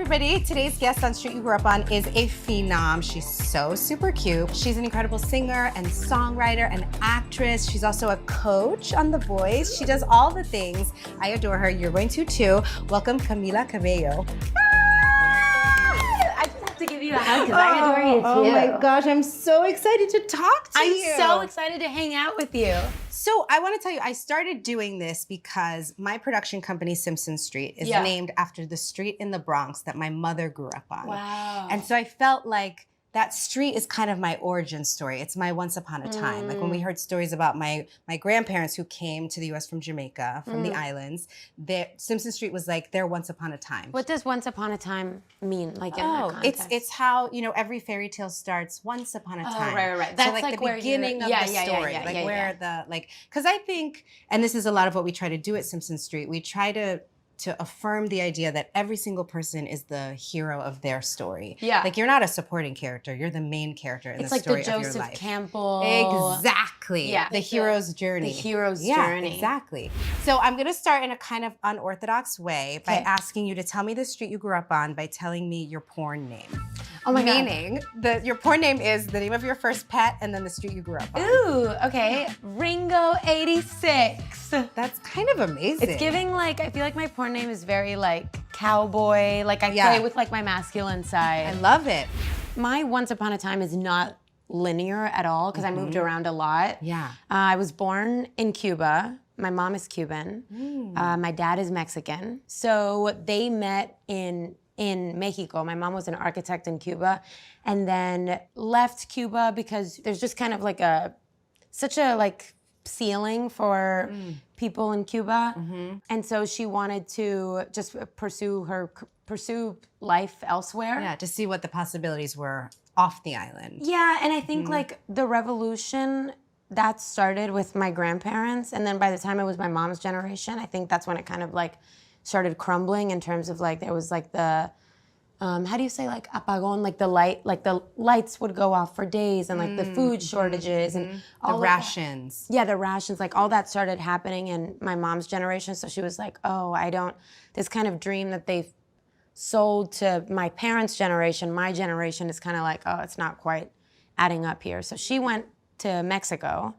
everybody. Today's guest on Street You Grew Up On is a phenom. She's so super cute. She's an incredible singer and songwriter and actress. She's also a coach on The Voice. She does all the things. I adore her. You're going to too. Welcome, Camila Cabello. To give you a hug because I adore you too. Oh my gosh, I'm so excited to talk to you. I'm so excited to hang out with you. So I want to tell you, I started doing this because my production company, Simpson Street, is named after the street in the Bronx that my mother grew up on. Wow. And so I felt like that street is kind of my origin story. It's my once upon a time. Like when we heard stories about my grandparents who came to the US from Jamaica, from the islands, Simpson Street was like their once upon a time. What does once upon a time mean, like in that context? It's how, you know, every fairy tale starts once upon a time. Right. That's so like the beginning of the story. Because I think, and this is a lot of what we try to do at Simpson Street, we try to affirm the idea that every single person is the hero of their story. Yeah. Like you're not a supporting character, you're the main character in the story of your life. It's like the Joseph Campbell. Exactly. Yeah. The hero's journey. The hero's journey. Exactly. So I'm gonna start in a kind of unorthodox way by asking you to tell me the street you grew up on by telling me your porn name. Oh my God. Meaning, your porn name is the name of your first pet and then the street you grew up on. Ooh, okay. Ringo 86. That's kind of amazing. It's giving like, I feel like my porn name is very like cowboy, like I play with like my masculine side. I love it. My once upon a time is not linear at all because I moved around a lot. Yeah. I was born in Cuba. My mom is Cuban. My dad is Mexican. So they met in Mexico. My mom was an architect in Cuba and then left Cuba because there's just kind of like such a like ceiling for people in Cuba. And so she wanted to just pursue life elsewhere. Yeah, to see what the possibilities were off the island. Yeah, and I think like the revolution that started with my grandparents, and then by the time it was my mom's generation, I think that's when it kind of like started crumbling in terms of like there was like the how do you say like apagón, like the lights would go off for days and like the food shortages and all the rations. Yeah, the rations, like all that started happening in my mom's generation. So she was like, oh, this kind of dream that they've sold to my parents' generation, my generation is kind of like, oh, it's not quite adding up here. So she went to Mexico.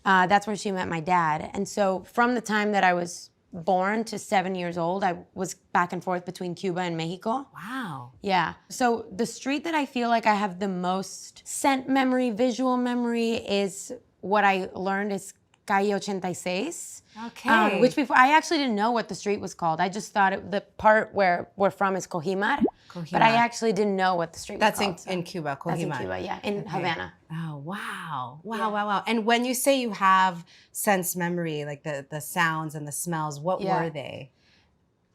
That's where she met my dad. And so from the time that I was born to 7 years old, I was back and forth between Cuba and Mexico. Wow. Yeah. So the street that I feel like I have the most scent memory, visual memory is what I learned is Calle 86. Okay. Which before, I actually didn't know what the street was called. I just thought the part where we're from is Cojimar. But I actually didn't know what the street was called. That's in Cuba, Cojimar. That's in Cuba, yeah, in Havana. Oh, wow. Wow. And when you say you have sense memory, like the sounds and the smells, what were they?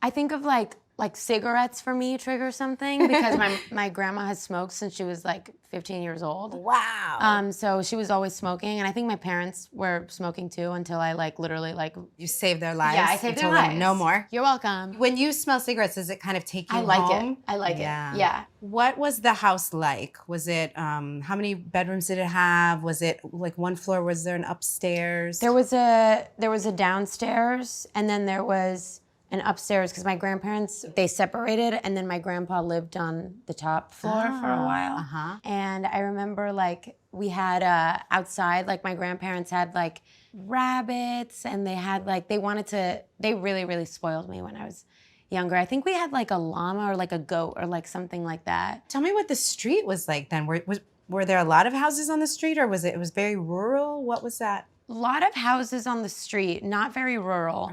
I think of like cigarettes for me trigger something because my grandma has smoked since she was like 15 years old. Wow. So she was always smoking, and I think my parents were smoking too until I like literally like. You saved their lives. Yeah, I saved their lives. No more. You're welcome. When you smell cigarettes, does it kind of take you home? I like it. Yeah. What was the house like? Was it, how many bedrooms did it have? Was it like one floor? Was there an upstairs? There was a downstairs, and then there was an upstairs because my grandparents, they separated, and then my grandpa lived on the top floor for a while. And I remember like we had outside, like my grandparents had like rabbits, and they had like, they really, really spoiled me when I was younger. I think we had like a llama or like a goat or like something like that. Tell me what the street was like then. Were there a lot of houses on the street, or was it very rural? What was that? A lot of houses on the street, not very rural,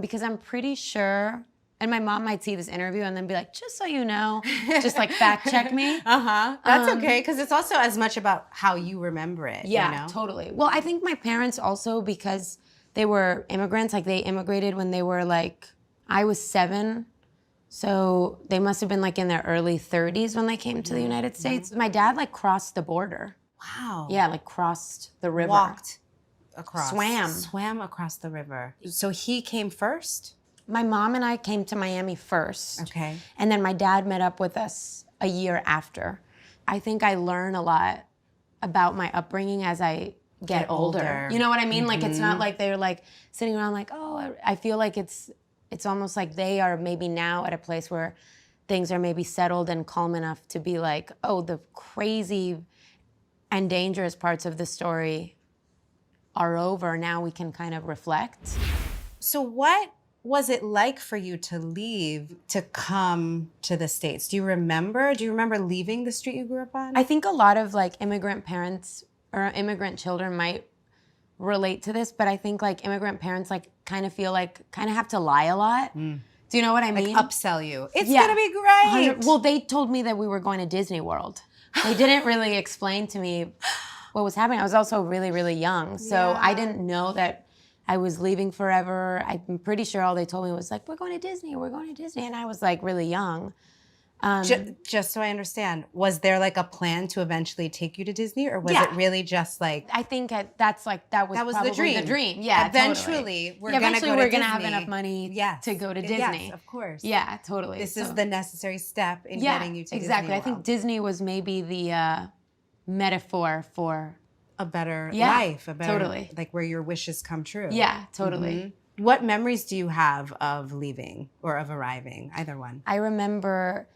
because I'm pretty sure, and my mom might see this interview and then be like, just so you know, just like fact check me. That's okay, because it's also as much about how you remember it. Yeah, you know? Totally. Well, I think my parents also, because they were immigrants, like they immigrated when they were like, I was 7. So they must have been like in their early 30s when they came to the United States. My dad like crossed the border. Wow. Yeah, like crossed the river. Walked across. Swam across the river. So he came first? My mom and I came to Miami first. Okay. And then my dad met up with us a year after. I think I learn a lot about my upbringing as I get older. You know what I mean? Like it's not like they're like sitting around like, oh, I feel like it's almost like they are maybe now at a place where things are maybe settled and calm enough to be like, oh, the crazy and dangerous parts of the story are over. Now we can kind of reflect. So what was it like for you to leave to come to the States? Do you remember leaving the street you grew up on? I think a lot of like immigrant parents or immigrant children might relate to this, but I think like immigrant parents like kind of feel like kind of have to lie a lot. Do you know what I mean? Like upsell you. It's gonna be great. Well, they told me that we were going to Disney World. They didn't really explain to me what was happening. I was also really, really young, so I didn't know that I was leaving forever. I'm pretty sure all they told me was like, we're going to Disney, and I was like really young. Just so I understand, was there like a plan to eventually take you to Disney, or was it really just like? I think that was probably the dream. Yeah, eventually we're gonna have enough money to go to Disney. Yes, of course. Yeah, totally. This is the necessary step in getting you to exactly. Disney I think Disney was maybe the metaphor for a better life, a better like where your wishes come true. Yeah, totally. What memories do you have of leaving or of arriving? Either one. I remember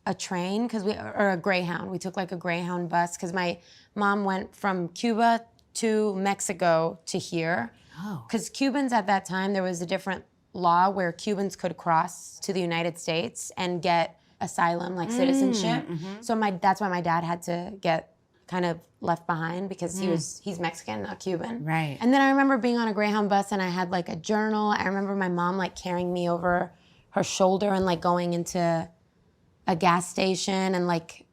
a train or a Greyhound. We took like a Greyhound bus because my mom went from Cuba to Mexico to here. Oh. Because Cubans at that time, there was a different law where Cubans could cross to the United States and get asylum, like citizenship. So that's why my dad had to get kind of left behind because he's Mexican, not Cuban. Right. And then I remember being on a Greyhound bus and I had like a journal. I remember my mom like carrying me over her shoulder and like going into a gas station and like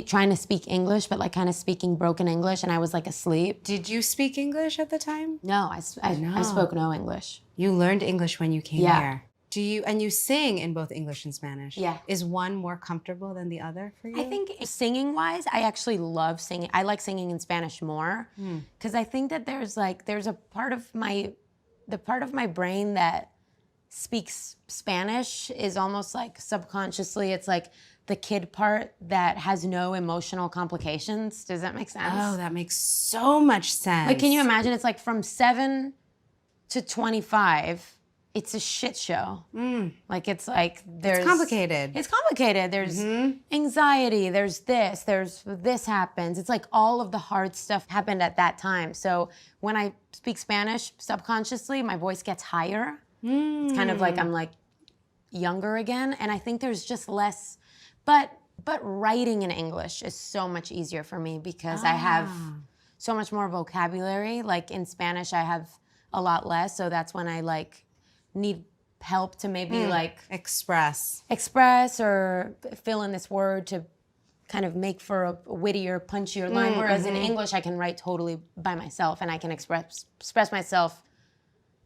trying to speak English, but like kind of speaking broken English, and I was like asleep. Did you speak English at the time? No, I spoke no English. You learned English when you came here. And you sing in both English and Spanish. Yeah. Is one more comfortable than the other for you? I think singing wise, I actually love singing. I like singing in Spanish more because I think that there's a part of my brain that speaks Spanish is almost like subconsciously, it's like the kid part that has no emotional complications. Does that make sense? Oh, that makes so much sense. Like, can you imagine? It's like from 7 to 25, it's a shit show. Like, it's like It's complicated. It's complicated. There's anxiety, there's this happens. It's like all of the hard stuff happened at that time. So when I speak Spanish, subconsciously, my voice gets higher. It's kind of like I'm like younger again, and I think there's just less. But writing in English is so much easier for me because I have so much more vocabulary. Like in Spanish, I have a lot less, so that's when I like need help to maybe like express or fill in this word to kind of make for a wittier, punchier line. Whereas in English, I can write totally by myself, and I can express myself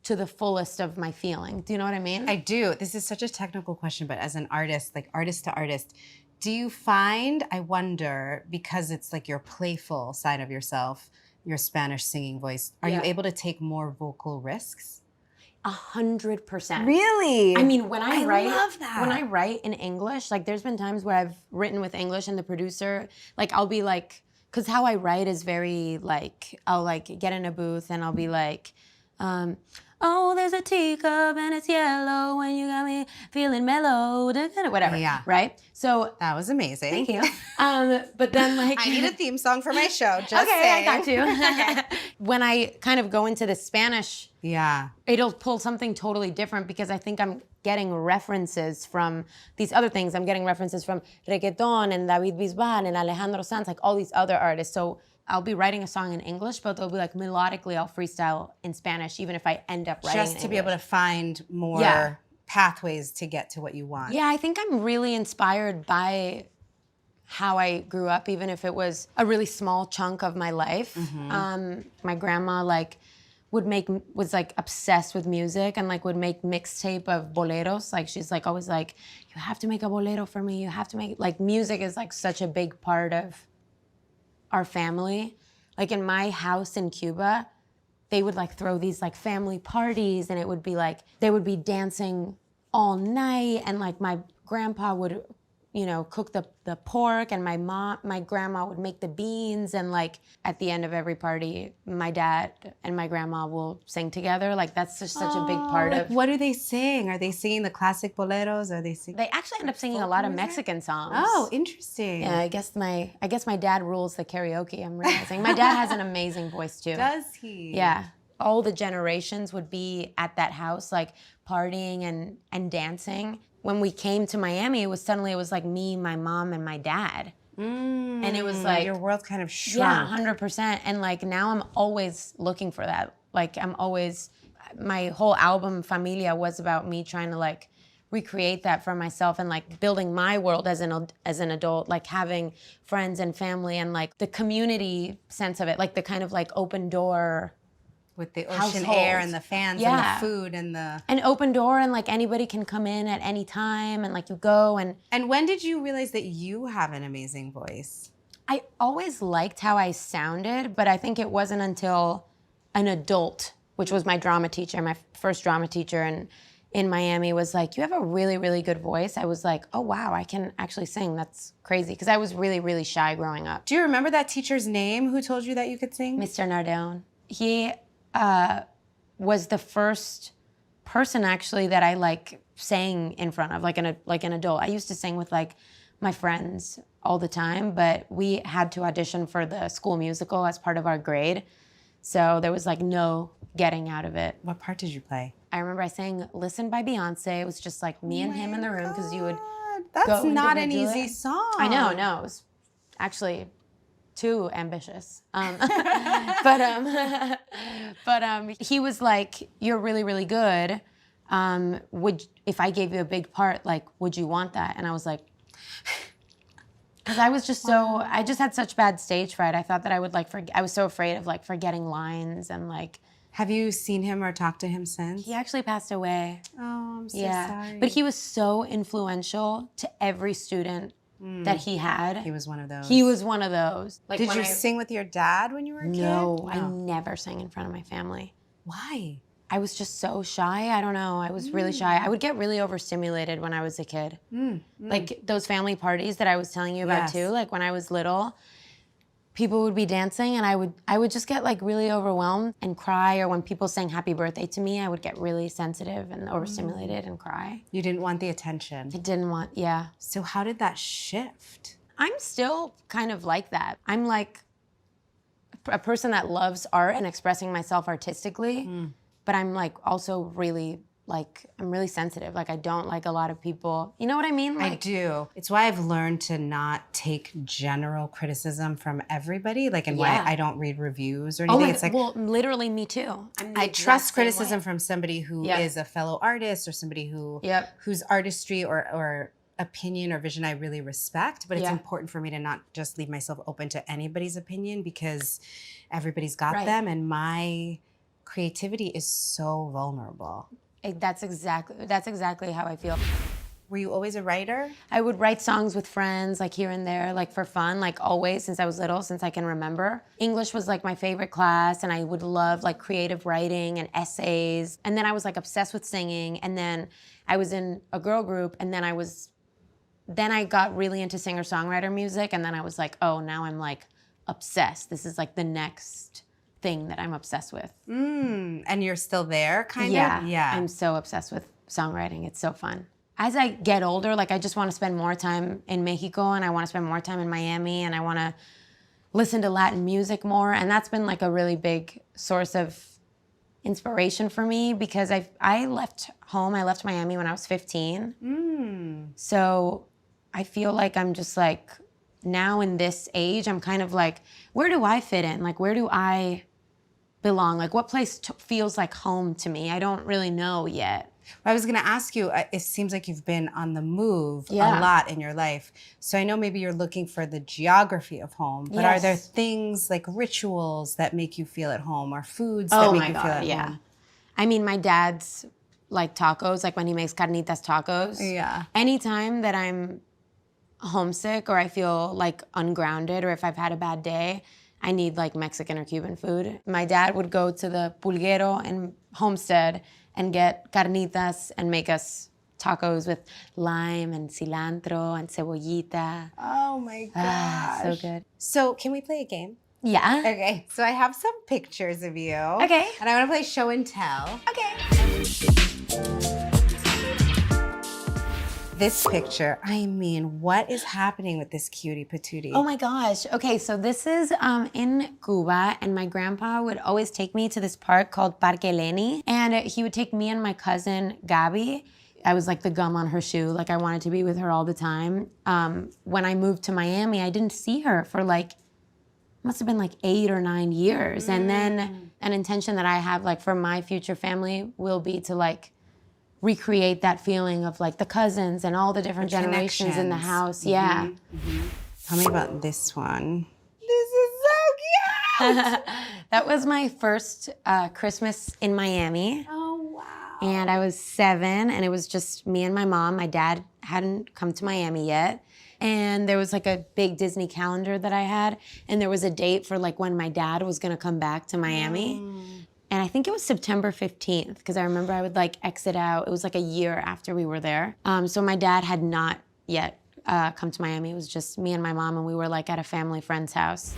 to the fullest of my feeling. Do you know what I mean? I do. This is such a technical question, but as an artist, like artist to artist, do you find, I wonder, because it's like your playful side of yourself, your Spanish singing voice, are you able to take more vocal risks? 100%. Really? I mean, when I love that. When I write in English, like there's been times where I've written with English and the producer, like I'll be like, because how I write is very like, I'll like get in a booth and I'll be like, oh, there's a teacup and it's yellow when you got me feeling mellow, whatever. Yeah. Right? So that was amazing. Thank you. But then like I need a theme song for my show. Just okay, saying. I got you. When I kind of go into the Spanish, it'll pull something totally different because I think I'm getting references from these other things. I'm getting references from reggaeton and David Bisbal and Alejandro Sanz, like all these other artists. So I'll be writing a song in English, but they'll be like melodically, I'll freestyle in Spanish, even if I end up writing just to be able to find more pathways to get to what you want. Yeah, I think I'm really inspired by how I grew up, even if it was a really small chunk of my life. My grandma was like obsessed with music and like would make mixtape of boleros. Like she's like always like, you have to make a bolero for me. You have to make, like music is like such a big part of our family. Like in my house in Cuba, they would like throw these like family parties and it would be like, they would be dancing all night and like my grandpa would, cook the pork, and my grandma would make the beans, and like at the end of every party, my dad and my grandma will sing together. Like that's just such a big part of. What do they sing? Are they singing the classic boleros? Are they singing? They actually end up singing a lot of Mexican songs. Oh, interesting. Yeah, I guess my dad rules the karaoke. I'm realizing my dad has an amazing voice too. Does he? Yeah. All the generations would be at that house, like partying and dancing. When we came to Miami, it was like me, my mom, and my dad. And it was like your world kind of shrunk. Yeah, 100%. And like now I'm always looking for that. Like my whole album Familia was about me trying to like recreate that for myself and like building my world as an adult, like having friends and family and like the community sense of it, like the kind of like open door. With the ocean household. air and the fans and the food and the... An open door, and like anybody can come in at any time, and like you go and... And when did you realize that you have an amazing voice? I always liked how I sounded, but I think it wasn't until an adult, which was my drama teacher, my first drama teacher in Miami, was like, you have a really, really good voice. I was like, oh wow, I can actually sing. That's crazy. Because I was really, really shy growing up. Do you remember that teacher's name who told you that you could sing? Mr. Nardone. He... was the first person actually that I like sang in front of, like an adult. I used to sing with like my friends all the time, but we had to audition for the school musical as part of our grade. So there was like no getting out of it. What part did you play? I remember I sang Listen by Beyonce. It was just like me and him in the room because you would That's not an easy song. I know, no. It was actually too ambitious. He was like, you're really, really good. If I gave you a big part, like, would you want that? And I was like, because I was just I just had such bad stage fright. I thought that I would like, I was so afraid of like forgetting lines and like. Have you seen him or talked to him since? He actually passed away. Oh, I'm so sorry. But he was so influential to every student that he had. He was one of those. He was one of those. Like, did you sing with your dad when you were a kid? No, I never sang in front of my family. Why? I was just so shy. I don't know. I was really shy. I would get really overstimulated when I was a kid. Like those family parties that I was telling you about too. Like when I was little, people would be dancing and I would just get like really overwhelmed and cry. Or when people sang happy birthday to me, I would get really sensitive and overstimulated and cry. You didn't want the attention. I didn't want, So how did that shift? I'm still kind of like that. I'm like a person that loves art and expressing myself artistically, but I'm like also really like, I'm really sensitive. Like I don't like a lot of people, you know what I mean? Like, I do. It's why I've learned to not take general criticism from everybody, like, and why I don't read reviews or anything. It's like, well, literally me too. I trust criticism from somebody who is a fellow artist or somebody who whose artistry or opinion or vision I really respect, but it's important for me to not just leave myself open to anybody's opinion because everybody's got them, and my creativity is so vulnerable. That's exactly how I feel. Were you always a writer? I would write songs with friends, like here and there, like for fun, like always since I was little, since I can remember. English was like my favorite class, and I would love like creative writing and essays. And then I was like obsessed with singing, and then I was in a girl group, and then I got really into singer-songwriter music, and then I was like, oh, now I'm like obsessed. This is like the next thing that I'm obsessed with. And you're still there, kind of? Yeah. I'm so obsessed with songwriting. It's so fun. As I get older, like I just want to spend more time in Mexico, and I want to spend more time in Miami, and I want to listen to Latin music more. And that's been like a really big source of inspiration for me because I left home. I left Miami when I was 15. So I feel like I'm just like, now in this age, I'm kind of like, where do I fit in? Like, where do I belong? Like, what place feels like home to me? I don't really know yet. I was gonna ask you, it seems like you've been on the move a lot in your life. So I know maybe you're looking for the geography of home, but are there things like rituals that make you feel at home or foods that make you feel at home? I mean, my dad's like tacos, like when he makes carnitas tacos. Yeah. Anytime that I'm homesick or I feel like ungrounded or if I've had a bad day, I need like Mexican or Cuban food. My dad would go to the Pulguero in Homestead and get carnitas and make us tacos with lime and cilantro and cebollita. Oh my gosh. So good. So can we play a game? Yeah. Okay, so I have some pictures of you. Okay. And I want to play show and tell. Okay. This picture, I mean, what is happening with this cutie patootie? Oh my gosh. Okay, so this is in Cuba, and my grandpa would always take me to this park called Parque Leni, and he would take me and my cousin Gabby. I was like the gum on her shoe, like I wanted to be with her all the time. When I moved to Miami, I didn't see her for like, must have been like 8 or 9 years. And then an intention that I have like for my future family will be to like recreate that feeling of like the cousins and all the different generations in the house. Yeah. Tell me about this one. This is so cute. That was my first Christmas in Miami. Oh, wow. And I was 7, and it was just me and my mom. My dad hadn't come to Miami yet. And there was like a big Disney calendar that I had, and there was a date for like when my dad was gonna come back to Miami. And I think it was September 15th, because I remember I would like exit out. It was like a year after we were there. So my dad had not yet come to Miami. It was just me and my mom, and we were like at a family friend's house.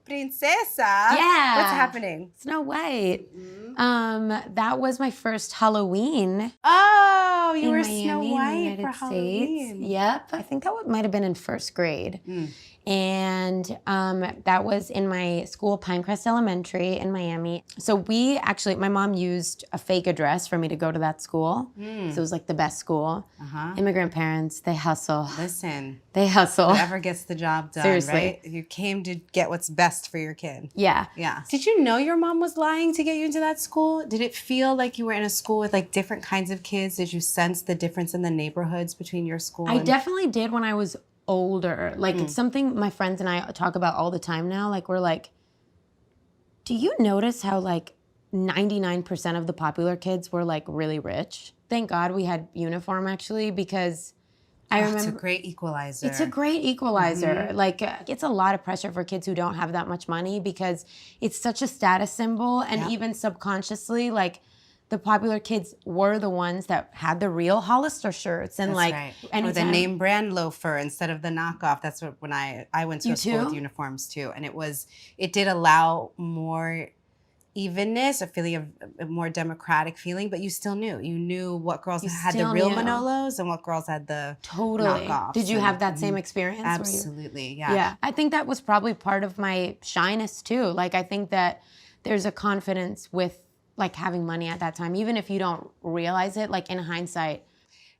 Princesa. Yeah. What's happening? Snow White. That was my first Halloween. Oh, you were Miami, Snow in the White United for Halloween. States. Yep. I think that might have been in first grade. And that was in my school, Pinecrest Elementary in Miami. So we actually, my mom used a fake address for me to go to that school. So it was like the best school. Immigrant parents, they hustle. Listen, They hustle. whoever gets the job done, Seriously. right? You came to get what's best for your kid. Yeah. Yeah. Did you know your mom was lying to get you into that school? Did it feel like you were in a school with like different kinds of kids? Did you sense the difference in the neighborhoods between your school? I definitely did when I was older. Like it's something my friends and I talk about all the time now. Like we're like, do you notice how like 99% of the popular kids were like really rich? Thank God we had uniform actually, because I remember it's a great equalizer. It's a great equalizer. Like it's a lot of pressure for kids who don't have that much money, because it's such a status symbol, and even subconsciously like the popular kids were the ones that had the real Hollister shirts and or the name brand loafer instead of the knockoff. That's what when I went to a school with uniforms too, and it did allow more evenness, a feeling of a more democratic feeling, but you still knew what girls had the real Manolos and what girls had the knockoffs. Did you have that same experience? Absolutely, yeah. Yeah, I think that was probably part of my shyness too. Like I think that there's a confidence with like having money at that time, even if you don't realize it, like in hindsight.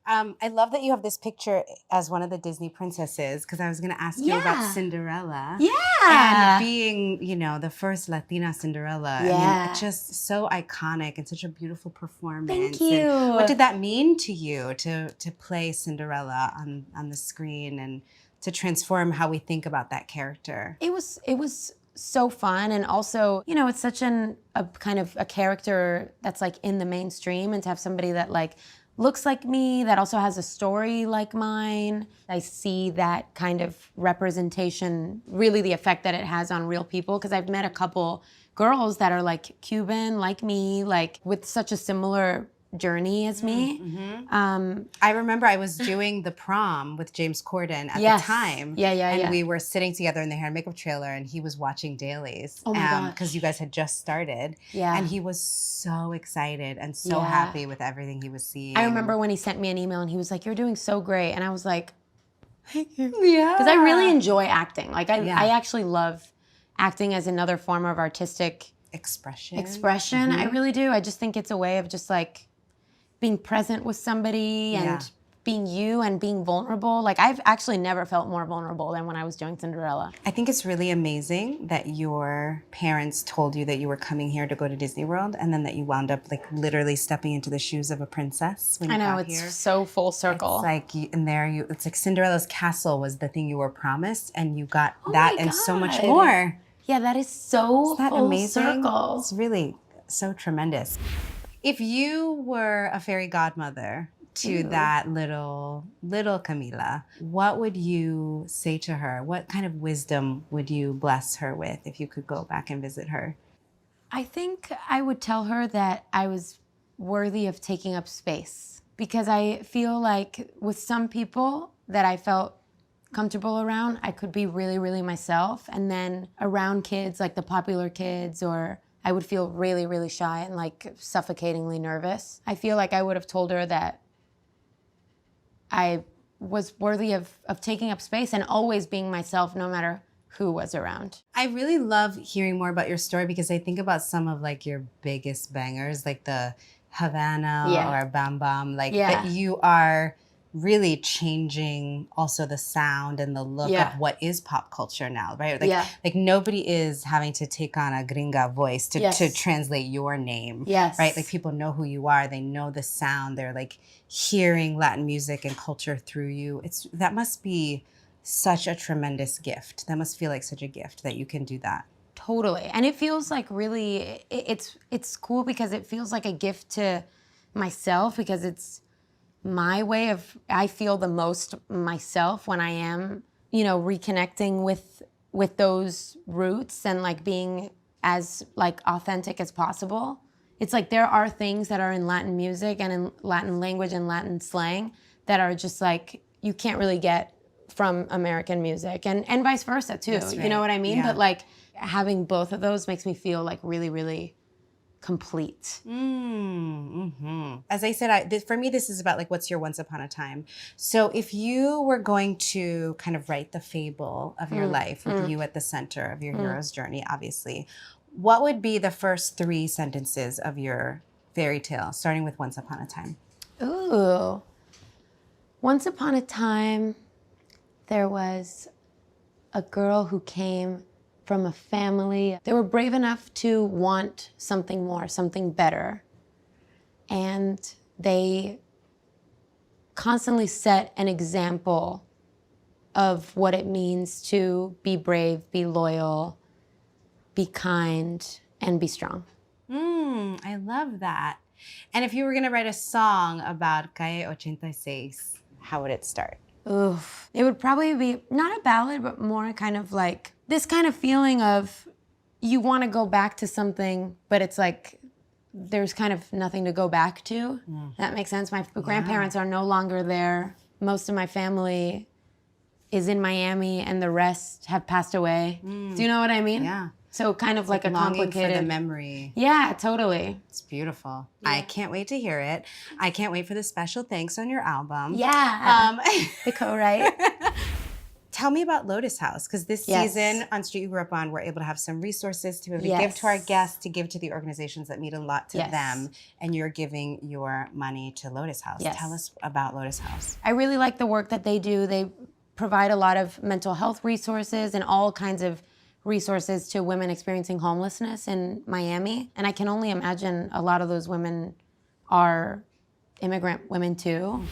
I love that you have this picture as one of the Disney princesses, because I was going to ask you about Cinderella. Yeah. And being, the first Latina Cinderella. Yeah. I mean, just so iconic and such a beautiful performance. Thank you. And what did that mean to you to play Cinderella on the screen and to transform how we think about that character? It was so fun, and also, it's such a kind of a character that's like in the mainstream, and to have somebody that like looks like me, that also has a story like mine. I see that kind of representation, really the effect that it has on real people, because I've met a couple girls that are like Cuban, like me, like with such a similar journey as me. I remember I was doing the prom with James Corden at the time. And we were sitting together in the hair and makeup trailer, and he was watching dailies. Oh my gosh. Because you guys had just started. Yeah. And he was so excited and so happy with everything he was seeing. I remember when he sent me an email and he was like, "You're doing so great." And I was like, "Thank you." Yeah. Because I really enjoy acting. Like I actually love acting as another form of artistic expression. I really do. I just think it's a way of just like being present with somebody and being you and being vulnerable. Like I've actually never felt more vulnerable than when I was doing Cinderella. I think it's really amazing that your parents told you that you were coming here to go to Disney World, and then that you wound up like literally stepping into the shoes of a princess when you got here. It's so full circle. It's like it's like Cinderella's castle was the thing you were promised, and you got that and so much more. Yeah, that is so Isn't that full amazing? circle. It's really so tremendous. If you were a fairy godmother to that little Camila, what would you say to her? What kind of wisdom would you bless her with if you could go back and visit her? I think I would tell her that I was worthy of taking up space. Because I feel like with some people that I felt comfortable around, I could be really, really myself. And then around kids, like the popular kids, or I would feel really, really shy and like suffocatingly nervous. I feel like I would have told her that I was worthy of taking up space and always being myself no matter who was around. I really love hearing more about your story because I think about some of like your biggest bangers, like the Havana or Bam Bam, like that you are really changing also the sound and the look of what is pop culture now, right? Like, like nobody is having to take on a gringa voice to translate your name, right? Like people know who you are, they know the sound, they're like hearing Latin music and culture through you. That must be such a tremendous gift. That must feel like such a gift that you can do that. Totally. And it feels like really, it's cool because it feels like a gift to myself because it's my way of, I feel the most myself when I am, you know, reconnecting with those roots and like being as like authentic as possible. It's like there are things that are in Latin music and in Latin language and Latin slang that are just like, you can't really get from American music and vice versa too. Right. You know what I mean? But like having both of those makes me feel like really, really complete. As I said, for me, this is about like, what's your once upon a time? So if you were going to kind of write the fable of your life with you at the center of your hero's journey, obviously, what would be the first 3 sentences of your fairy tale, starting with once upon a time? Ooh. Once upon a time, there was a girl who came from a family. They were brave enough to want something more, something better. And they constantly set an example of what it means to be brave, be loyal, be kind, and be strong. I love that. And if you were going to write a song about Calle 86, how would it start? Oof. It would probably be not a ballad, but more kind of like this kind of feeling of you want to go back to something, but it's like there's kind of nothing to go back to. That makes sense. My grandparents are no longer there. Most of my family is in Miami and the rest have passed away. Do you know what I mean? Yeah. So kind of like a complicated for the memory. Yeah, totally. It's beautiful. Yeah. I can't wait to hear it. I can't wait for the special thanks on your album. Yeah. The co-write. Tell me about Lotus House, because this season on Street You Grew Up On, we're able to have some resources to be able to give to our guests, to give to the organizations that mean a lot to them, and you're giving your money to Lotus House. Tell us about Lotus House. I really like the work that they do. They provide a lot of mental health resources and all kinds of resources to women experiencing homelessness in Miami. And I can only imagine a lot of those women are immigrant women too.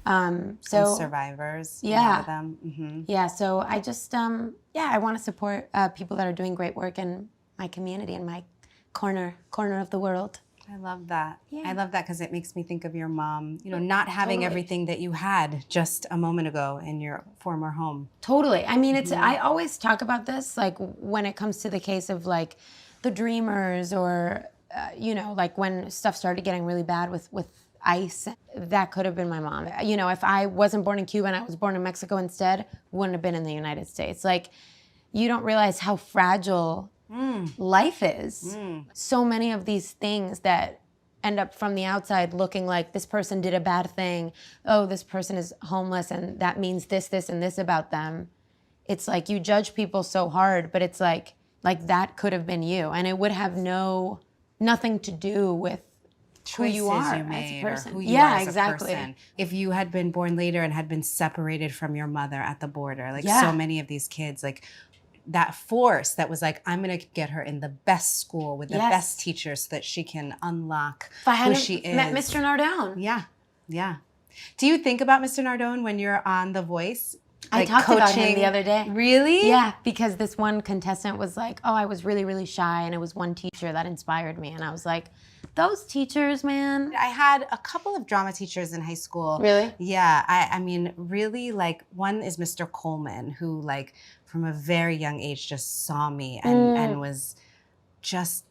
And survivors, a lot of them. Yeah, so I just, I want to support people that are doing great work in my community, in my corner of the world. I love that. I love that because it makes me think of your mom, you know, not having everything that you had just a moment ago in your former home. Totally. I mean, I always talk about this, like when it comes to the case of like the Dreamers or, you know, like when stuff started getting really bad with ICE, that could have been my mom. You know, if I wasn't born in Cuba and I was born in Mexico instead, wouldn't have been in the United States. Like, you don't realize how fragile life is. So many of these things that end up from the outside looking like this person did a bad thing. Oh, this person is homeless and that means this, and this about them. It's like you judge people so hard, but it's like that could have been you. And it would have nothing to do with who you are as a person. Who you are as a person. If you had been born later and had been separated from your mother at the border, like so many of these kids, like that force that was like, I'm going to get her in the best school with the best teachers so that she can unlock who she is. Met Mr. Nardone. Yeah. Do you think about Mr. Nardone when you're on The Voice? Like I talked about him the other day. Really? Yeah, because this one contestant was like, oh, I was really, really shy, and it was one teacher that inspired me. And I was like, those teachers, man. I had a couple of drama teachers in high school. Really? Yeah. I mean, really, like, one is Mr. Coleman, who, like, from a very young age just saw me and was just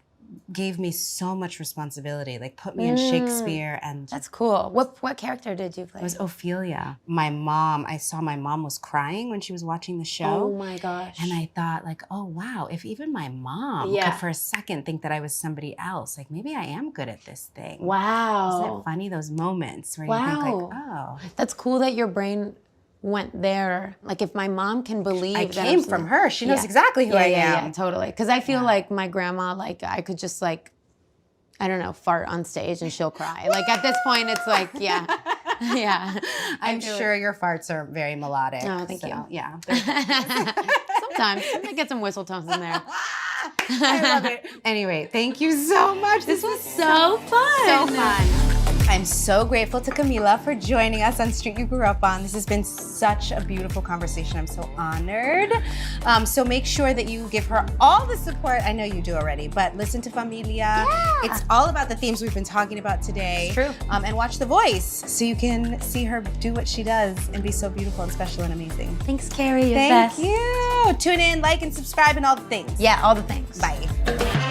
gave me so much responsibility, like put me in Shakespeare. And that's cool. What character did you play? It was Ophelia. My mom, I saw my mom was crying when she was watching the show. Oh my gosh. And I thought like, oh wow, if even my mom could for a second think that I was somebody else, like maybe I am good at this thing. Wow. Isn't it funny, those moments where you think like, oh. That's cool that your brain went there. Like if my mom can believe I that came from her. She knows exactly who I am. Yeah, totally. Because I feel like my grandma, like I could just like, I don't know, fart on stage and she'll cry. Like at this point, it's like, yeah. I'm sure your farts are very melodic. Oh, thank you. Yeah. Sometimes I get some whistle tones in there. I love it. Anyway, thank you so much. This was so fun. So fun. I'm so grateful to Camila for joining us on Street You Grew Up On. This has been such a beautiful conversation. I'm so honored. So make sure that you give her all the support. I know you do already, but listen to Familia. Yeah. It's all about the themes we've been talking about today. It's true. And watch The Voice so you can see her do what she does and be so beautiful and special and amazing. Thanks, Kerry. You're Thank best. you. Tune in, like, and subscribe and all the things. Yeah, all the things. Bye.